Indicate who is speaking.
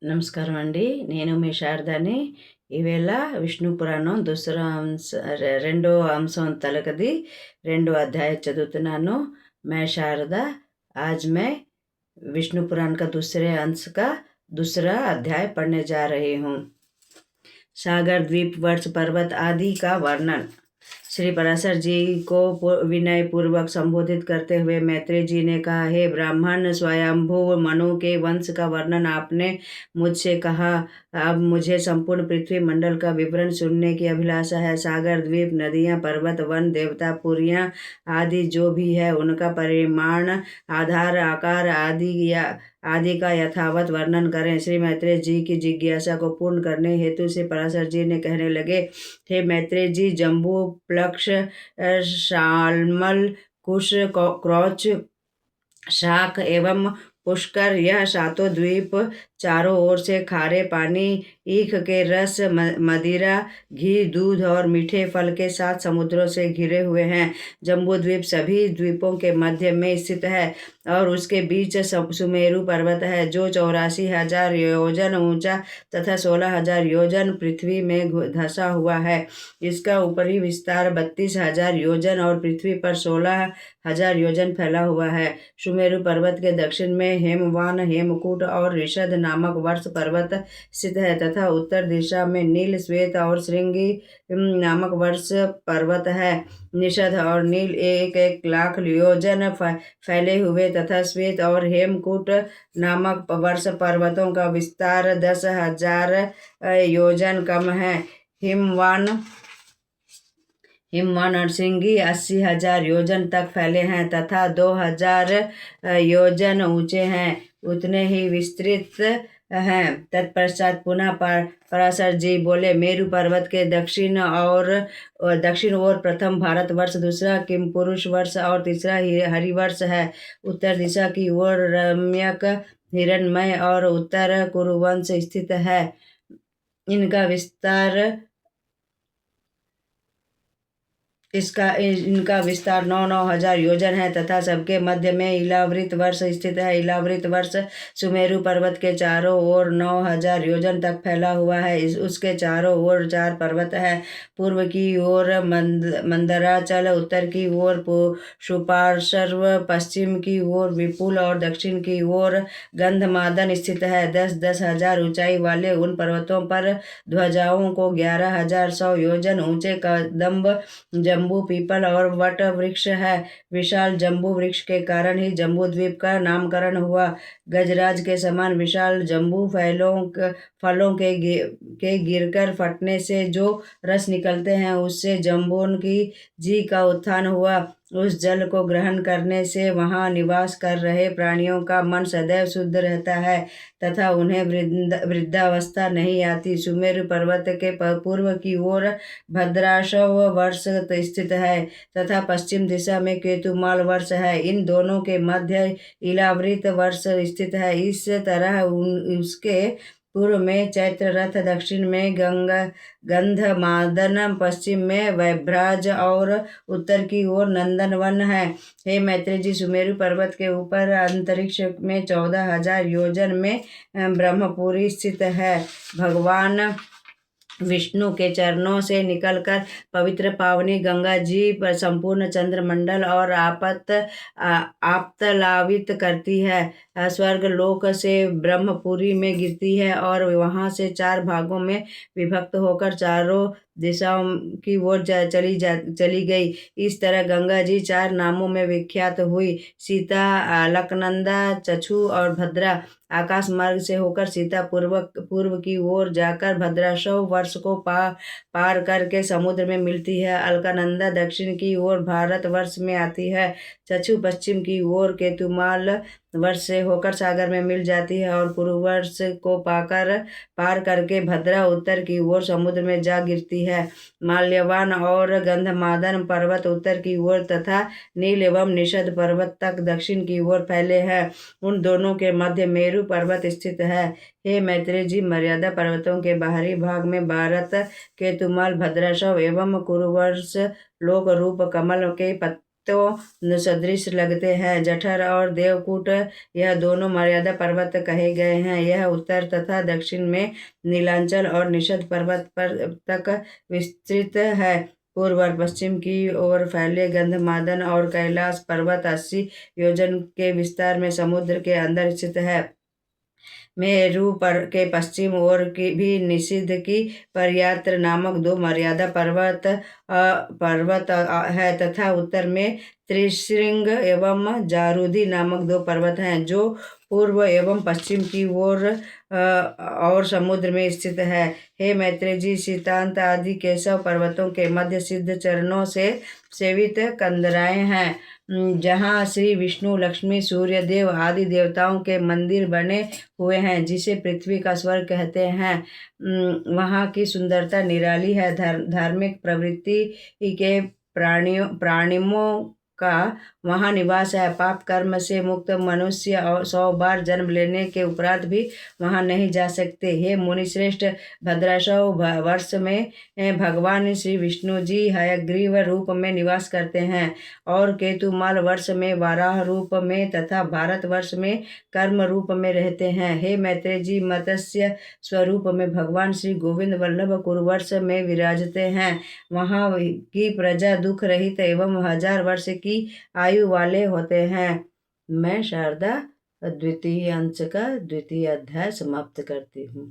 Speaker 1: నమస్కారం అండి. నేను మీ శారదాని. ఈవేళ విష్ణు పురాణం రెండో అంశం తలకది 2 अध्याय चదువుతున్నాను. मैं शारदा आज मैं विष्णु पुराण का दूसरे अंश का दूसरा अध्याय पढ़ने जा रही हूँ। सागर द्वीप वर्ष पर्वत आदि का वर्णन। श्री पराशर जी को विनय पूर्वक संबोधित करते हुए मैत्रेय जी ने कहा, हे ब्राह्मण, स्वयंभू मनु के वंश का वर्णन आपने मुझसे कहा। अब मुझे संपूर्ण पृथ्वी मंडल का विवरण सुनने की अभिलाषा है। सागर द्वीप, नदियां, पर्वत, वन, देवता, पुरियां आदि जो भी है, उनका परिमाण, आधार, आकार आदि का यथावत वर्णन करें। श्री मैत्रेय जी की जिज्ञासा को पूर्ण करने हेतु से पराशर जी ने कहने लगे, हे मैत्रेय जी, जम्बू, प्लक्ष, शाल्मल, कुश, क्रौच, शाक एवं पुष्कर, यह सातों द्वीप चारों ओर से खारे पानी, ईख के रस, मदिरा, घी, दूध और मीठे फल के साथ समुद्रों से घिरे हुए हैं। जम्बू द्वीप सभी द्वीपों के मध्य में स्थित है और उसके बीच सुमेरु पर्वत है, जो 84,000 योजन ऊंचा तथा 16,000 योजन पृथ्वी में धंसा हुआ है। इसका ऊपरी विस्तार 32,000 योजन और पृथ्वी पर 16,000 योजन फैला हुआ है। सुमेरु पर्वत के दक्षिण में हेमवान, हेमकूट और ऋषद नामक वर्ष पर्वत स्थित है तथा उत्तर दिशा में नील, श्वेत और श्रृंगी नामक वर्ष पर्वत है। निषद और नील 1-1 लाख योजन फैले हुए तथा श्वेत और हेमकूट नामक वर्ष पर्वतों का विस्तार 10,000 योजन कम है। हिमवान और श्रृंगी 80,000 योजन तक फैले हैं तथा 2,000 योजन ऊंचे हैं, उतने ही विस्तृत हैं। तत्पश्चात पुनः पराशर जी बोले, मेरु पर्वत के दक्षिण ओर प्रथम भारतवर्ष, दूसरा किमपुरुष वर्ष और तीसरा हरिवर्ष है। उत्तर दिशा की ओर रम्यक, हिरणमय और उत्तर कुरुवंश स्थित है। इनका विस्तार 9,000 योजन है तथा सबके मध्य में इलावृत वर्ष स्थित है। इलावृत वर्ष सुमेरु पर्वत के चारों ओर 9,000 योजन तक फैला हुआ है। उसके चारों ओर 4 पर्वत है। पूर्व की ओर मंदराचल, उत्तर की ओर सुपार्श्व, पश्चिम की ओर विपुल और दक्षिण की ओर गंधमादन स्थित है। 10-10 हजार ऊंचाई वाले उन पर्वतों पर ध्वजाओं को 11,100 योजन ऊंचे कदम्ब, जम्बू, पीपल और वट वृक्ष है। विशाल जम्बू वृक्ष के कारण ही जम्बू द्वीप का नामकरण हुआ। गजराज के समान विशाल जम्बू फलों के गिरकर फटने से जो रस निकलते हैं, उससे जम्बून की जी का उत्थान हुआ। उस जल को ग्रहण करने से वहां निवास कर रहे प्राणियों का मन सदैव शुद्ध रहता है तथा उन्हें वृद्धावस्था नहीं आती। सुमेरु पर्वत के पूर्व की ओर भद्राशव वर्ष स्थित है तथा पश्चिम दिशा में केतुमाल वर्ष है। इन दोनों के मध्य इलावृत वर्ष स्थित है। इस तरह उसके पूर्व में चैत्र रथ, दक्षिण में गंधमादन, पश्चिम में वैभ्राज और उत्तर की ओर नंदनवन है। हे मैत्रेय जी, सुमेरु पर्वत के ऊपर अंतरिक्ष में 14,000 योजन में ब्रह्मपुरी स्थित है। भगवान विष्णु के चरणों से निकलकर पवित्र पावनी गंगा जी पर संपूर्ण चंद्रमंडल और आप्तलावित करती है। स्वर्ग लोक से ब्रह्मपुरी में गिरती है और वहां से 4 भागों में विभक्त होकर चारों दिशाओं की ओर चली गई। इस तरह गंगा जी 4 नामों में विख्यात हुई, सीता, अलकनंदा, चक्षु और भद्रा। आकाश मार्ग से होकर सीता पूर्व की ओर जाकर भद्राशव वर्ष को पार करके समुद्र में मिलती है। अलकनंदा दक्षिण की ओर भारत वर्ष में आती है। चक्षु पश्चिम की ओर केतुमाल वर्ष से होकर सागर में मिल जाती है और कुरुवर्ष को पार करके भद्रा उत्तर की ओर समुद्र में जा गिरती है। माल्यवान और गंधमादन पर्वत उत्तर की ओर तथा नील एवं निषद पर्वत तक दक्षिण की ओर फैले हैं। उन दोनों के मध्य मेरु पर्वत स्थित है। हे मैत्रेय जी, मर्यादा पर्वतों के बाहरी भाग में भारत, केतुमाल, भद्राशव एवं कुरुवर्ष लोक रूप कमल के पर्वतों सदृश लगते हैं। जठर और देवकूट यह दोनों मर्यादा पर्वत कहे गए हैं। यह उत्तर तथा दक्षिण में नीलांचल और निषद पर्वत पर तक विस्तृत है। पूर्व और पश्चिम की ओर फैले गंधमादन और कैलाश पर्वत 80 योजन के विस्तार में समुद्र के अंदर स्थित है। मेरू पर के पश्चिम ओर की भी निषिद्ध की परयात्र नामक 2 मर्यादा पर्वत है तथा उत्तर में त्रिशृंग एवं जारूदी नामक 2 पर्वत हैं जो पूर्व एवं पश्चिम की ओर और समुद्र में स्थित है। हे मैत्रेय जी, शीतांत आदि केशव पर्वतों के मध्य सिद्ध चरणों से सेवित कंदराएं हैं जहाँ श्री विष्णु, लक्ष्मी, सूर्य देव आदि देवताओं के मंदिर बने हुए हैं, जिसे पृथ्वी का स्वर्ग कहते हैं। वहाँ की सुंदरता निराली है। धार्मिक प्रवृत्ति के प्राणियों का वहाँ निवास है। पाप कर्म से मुक्त मनुष्य 100 बार जन्म लेने के उपरांत भी वहाँ नहीं जा सकते। हे मुनिश्रेष्ठ, भद्राशव वर्ष में भगवान श्री विष्णु जी हयग्रीव रूप में निवास करते हैं और केतुमाल वर्ष में वाराह रूप में तथा भारत वर्ष में कर्म रूप में रहते हैं। हे मैत्रेय जी, मत्स्य स्वरूप में भगवान श्री गोविंद वल्लभ कुरुवर्ष में विराजते हैं। वहाँ की प्रजा दुख रहित एवं 1000 वर्ष की आयु वाले होते हैं। मैं शारदा द्वितीय अंश का द्वितीय अध्याय समाप्त करती हूँ।